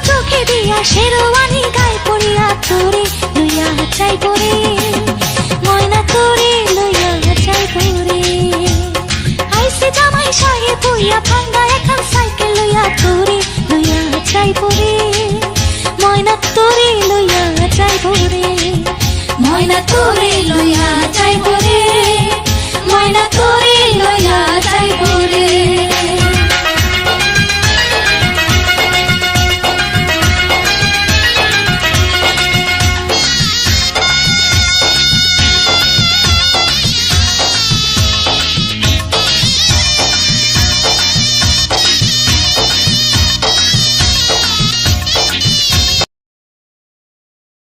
চোখে দিয়া শেরওয়ানি গায়ে পড়িয়া তোরে লইয়া যাইব রে ময়না তোরে লইয়া যাইব রে আইসে জামাই সাহেব হইয়া ভাঙ্গা এখন সাইকেল লইয়া তোরে লইয়া যাইব রে ময়না তোরে লইয়া যাইব রে ময়না তোরে লইয়া যাইব রে ময়না তোরে লইয়া